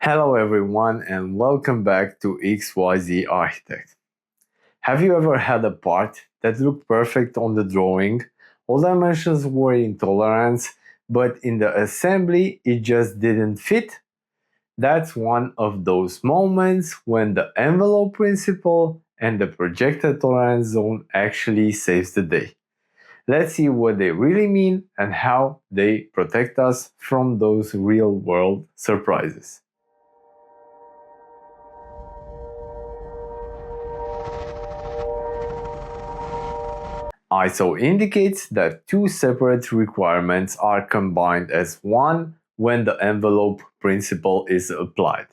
Hello everyone and welcome back to XYZ Architect. Have you ever had a part that looked perfect on the drawing? All dimensions were in tolerance, but in the assembly it just didn't fit? That's one of those moments when the envelope principle and the projected tolerance zone actually saves the day. Let's see what they really mean and how they protect us from those real-world surprises. ISO indicates that two separate requirements are combined as one when the envelope principle is applied.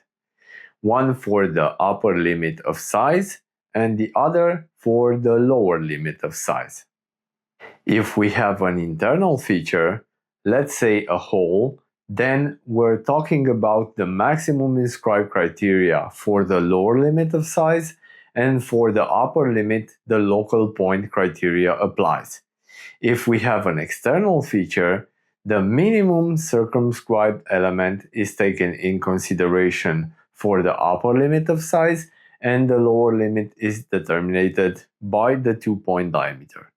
One for the upper limit of size and the other for the lower limit of size. If we have an internal feature, let's say a hole, then we're talking about the maximum inscribed criteria for the lower limit of size, and for the upper limit, the local point criteria applies. If we have an external feature, the minimum circumscribed element is taken in consideration for the upper limit of size, and the lower limit is determined by the 2-point diameter.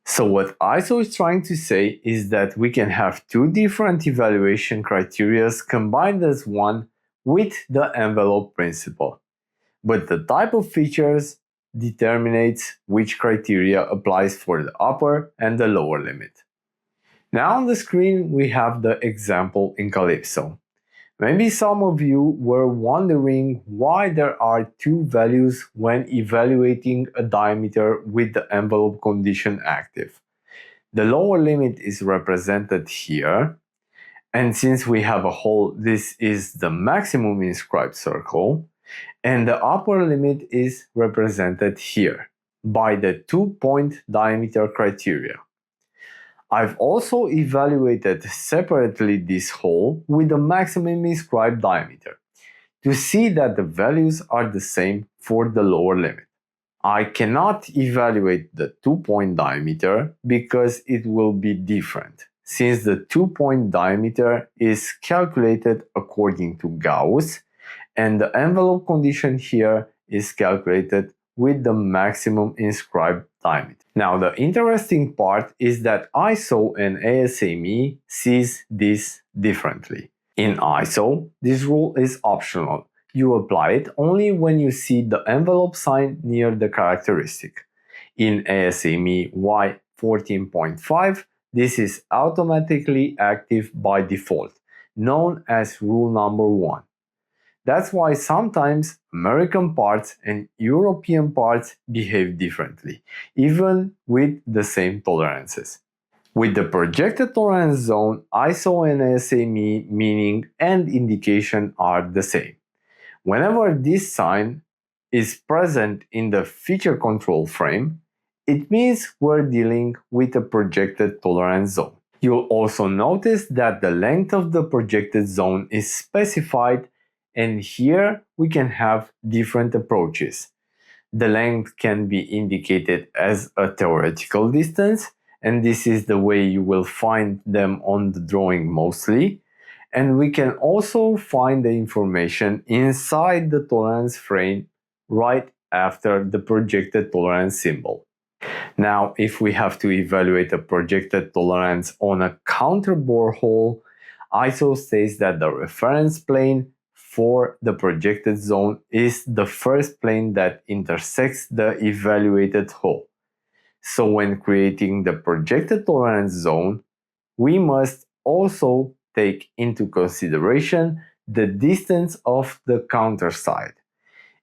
So what ISO is trying to say is that we can have two different evaluation criteria combined as one with the envelope principle. But the type of features determines which criteria applies for the upper and the lower limit. Now on the screen we have the example in Calypso. Maybe some of you were wondering why there are two values when evaluating a diameter with the envelope condition active. The lower limit is represented here, and since we have a hole, this is the maximum inscribed circle, and the upper limit is represented here by the 2-point diameter criteria. I've also evaluated separately this hole with the maximum inscribed diameter to see that the values are the same for the lower limit. I cannot evaluate the 2-point diameter because it will be different, since the 2-point diameter is calculated according to Gauss, and the envelope condition here is calculated with the maximum inscribed diameter. Now the interesting part is that ISO and ASME sees this differently. In ISO, this rule is optional. You apply it only when you see the envelope sign near the characteristic. In ASME Y14.5, this is automatically active by default, known as rule number 1. That's why sometimes American parts and European parts behave differently, even with the same tolerances. With the projected tolerance zone, ISO and ASME meaning and indication are the same. Whenever this sign is present in the feature control frame, it means we're dealing with a projected tolerance zone. You'll also notice that the length of the projected zone is specified, and here we can have different approaches. The length can be indicated as a theoretical distance, and this is the way you will find them on the drawing mostly. And we can also find the information inside the tolerance frame right after the projected tolerance symbol. Now, if we have to evaluate a projected tolerance on a counterbore hole, ISO says that the reference plane for the projected zone is the first plane that intersects the evaluated hole. So when creating the projected tolerance zone, we must also take into consideration the distance of the counter side,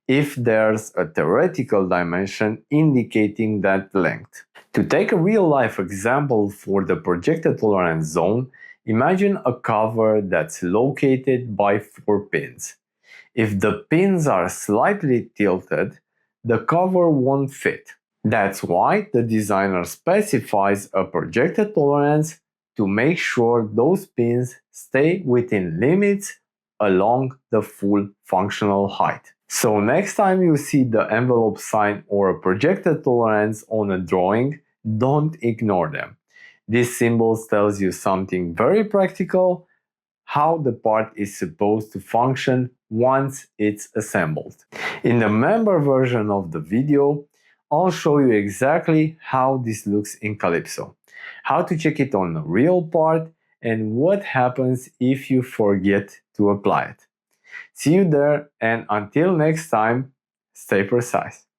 if there's a theoretical dimension indicating that length. To take a real-life example for the projected tolerance zone, imagine a cover that's located by 4 pins. If the pins are slightly tilted, the cover won't fit. That's why the designer specifies a projected tolerance to make sure those pins stay within limits along the full functional height. So next time you see the envelope sign or a projected tolerance on a drawing, don't ignore them. These symbols tells you something very practical, how the part is supposed to function once it's assembled. In the member version of the video, I'll show you exactly how this looks in Calypso, how to check it on a real part, and what happens if you forget to apply it. See you there, and until next time, stay precise.